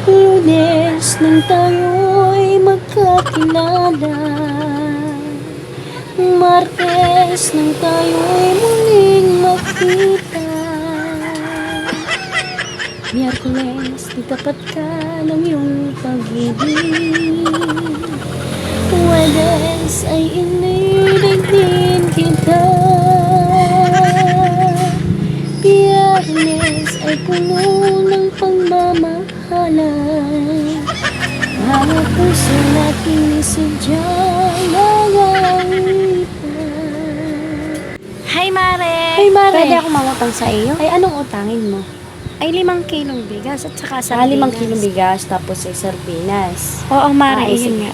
Lunes nang tayo'y magkakilala, Martes nang tayo'y muling magkita, Miyerkules di tapat ka ng iyong pag-ibig, Huwebes ay inilig din kita, Biyernes ay puno ng pagmamahalan, mga puso nating sadyang nangangitan. Hi, Mare! Hey Mare, Pwede ako mangutang sa iyo? ay anong utangin mo? Ay, 5 kilong bigas at saka Sa sardinas. 5 kilong bigas tapos ay sardinas. Oo, Mare, Ay, yun sige. nga.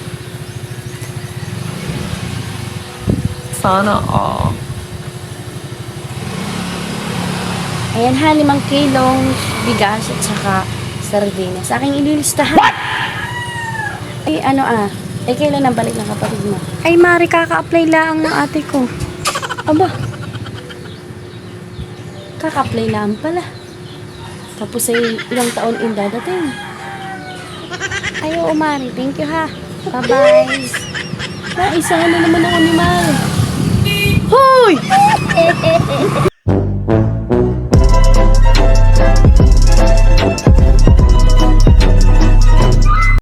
Sana all. Ayan ha, 5 kilong bigas at saka sardinas. Sa aking ililistahan. Ay kailan ang balik ng kapatid mo? Ay, Mare, kaka-apply lang ng ate ko. Aba, kaka-apply lang pala. Tapos ay ilang taon yung dadating. Ay, oo, Mare. Thank you, ha. Bye-bye. Isa na naman ako ni Mare. Hoy!